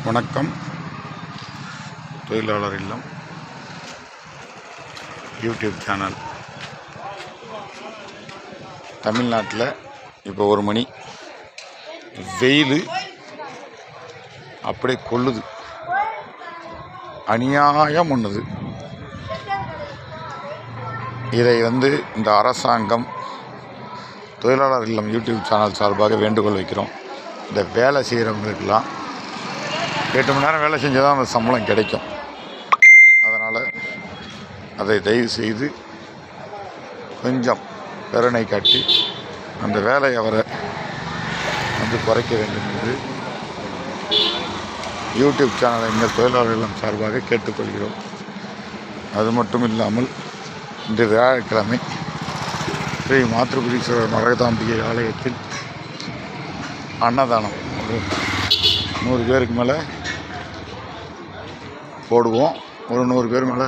வணக்கம். தொழிலாளர் இல்லம் யூடியூப் சேனல். தமிழ்நாட்டில் இப்போ 1 மணி, வெயில் அப்படியே கொள்ளுது, அநியாயம் பண்ணுது. இதை இந்த அரசாங்கம் தொழிலாளர் இல்லம் யூடியூப் சேனல் சார்பாக வேண்டுகோள் வைக்கிறோம். இந்த வேலை செய்கிறவங்களுக்கெல்லாம் 8 மணி நேரம் வேலை செஞ்சால் தான் அந்த சம்பளம் கிடைக்கும். அதனால் அதை தயவு செய்து கொஞ்சம் கருணை காட்டி அந்த வேலையை அவரை குறைக்க வேண்டும் என்று யூடியூப் சேனலை எங்கள் தொழிலாளர் இல்லம் சார்பாக கேட்டுக்கொள்கிறோம். அது மட்டும் இல்லாமல் இன்று வியாழக்கிழமை ஸ்ரீ மாத்ருபுரீஸ்வரர் மரகதாம்பிகை ஆலயத்தில் அன்னதானம் 100 பேருக்கு மேலே போடுவோம். ஒரு 100 பேர் மேலே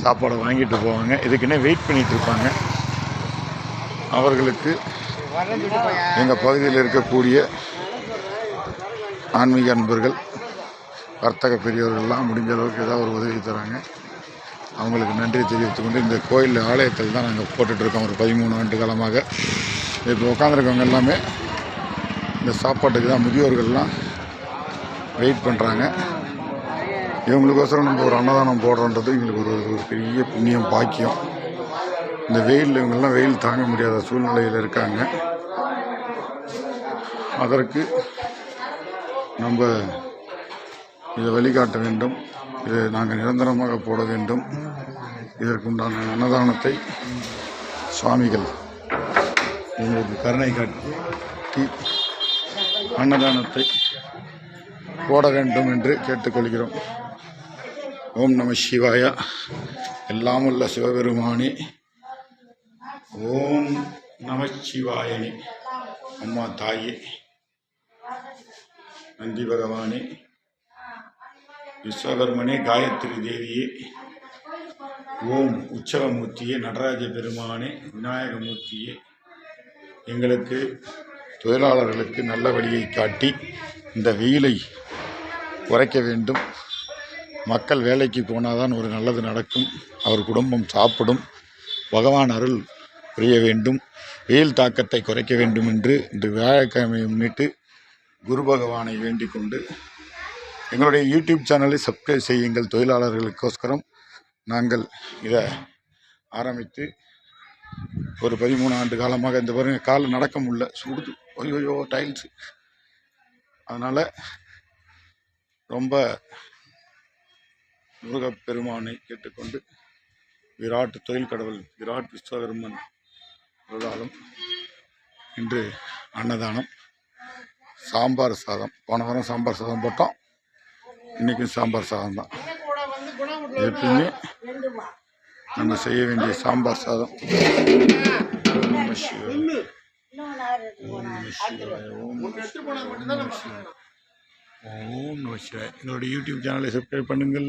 சாப்பாடை வாங்கிட்டு போவாங்க. இதுக்குன்னே வெயிட் பண்ணிகிட்டு இருப்பாங்க. அவர்களுக்கு எங்கள் பகுதியில் இருக்கக்கூடிய ஆன்மீக அன்பர்கள், வர்த்தக பெரியவர்கள்லாம் முடிஞ்ச அளவுக்கு ஏதாவது ஒரு உதவி தராங்க. அவங்களுக்கு நன்றி தெரிவித்துக்கொண்டு இந்த கோயில் ஆலயத்தில் தான் நாங்கள் போட்டுட்ருக்கோம். ஒரு 13 ஆண்டு காலமாக இப்போ உட்காந்துருக்கவங்க எல்லாமே இந்த சாப்பாட்டுக்கு தான். முதியோர்கள்லாம் வெயிட் பண்ணுறாங்க. இவங்களுக்கோசரம் நம்ம ஒரு அன்னதானம் போடுறோன்றது எங்களுக்கு ஒரு பெரிய புண்ணியம், பாக்கியம். இந்த வெயிலில் இவங்கெல்லாம் வெயில் தாங்க முடியாத சூழ்நிலையில் இருக்காங்க. அதற்கு நம்ம இதை வழிகாட்ட வேண்டும். இதை நாங்கள் நிரந்தரமாக போட வேண்டும். இதற்குண்டான அன்னதானத்தை சுவாமிகள் எங்களுக்கு கருணை காட்டி அன்னதானத்தை போட வேண்டும் என்று கேட்டுக்கொள்கிறோம். ஓம் நம சிவாயா. எல்லாம் உள்ள சிவபெருமானே, ஓம் நம சிவாயனே. அம்மா தாயே, நந்தி பகவானே, விஸ்வகர்மனே, காயத்ரி தேவியே, ஓம் உற்சவமூர்த்தியே, நடராஜ பெருமானே, விநாயகமூர்த்தியே, எங்களுக்கு தொழிலாளர்களுக்கு நல்ல வழியை காட்டி இந்த வெயிலை குறைக்க வேண்டும். மக்கள் வேலைக்கு போனாதான் ஒரு நல்லது நடக்கும். அவர் குடும்பம் சாப்பிடும். பகவான் அருள் புரிய வேண்டும். வெயில் தாக்கத்தை குறைக்க வேண்டும் என்று இன்று வியாழக்கிழமையை முன்னிட்டு குரு பகவானை வேண்டிக் கொண்டு எங்களுடைய யூடியூப் சேனலை சப்ஸ்கிரைப் செய்யுங்கள். தொழிலாளர்களுக்கோஸ்கரம் நாங்கள் இதை ஆரம்பித்து ஒரு 13 ஆண்டு காலமாக இந்த பாருங்க, காலில் நடக்க முடியல, சுடுது, ஐயோ டைல்ஸு. அதனால் ரொம்ப முருகப்பெருமானை கேட்டுக்கொண்டு விராட் தொழில் கடவுள் விராட் விஸ்வகர்மன் அருளாலும் இன்று அன்னதானம், சாம்பார் சாதம். போன வாரம் சாம்பார் சாதம் போட்டோம், இன்றைக்கும் சாம்பார் சாதம் தான். எப்பயுமே நம்ம செய்ய வேண்டிய சாம்பார் சாதம். ஓம் நம சிவாய, ஓம் நம சிவாய, ஓம் நம சிவாய, ஓம் நம சிவாய, ஓம் நம சிவாய. எங்களுடைய யூடியூப் சேனலை சப்ஸ்கிரைப் பண்ணுங்கள்.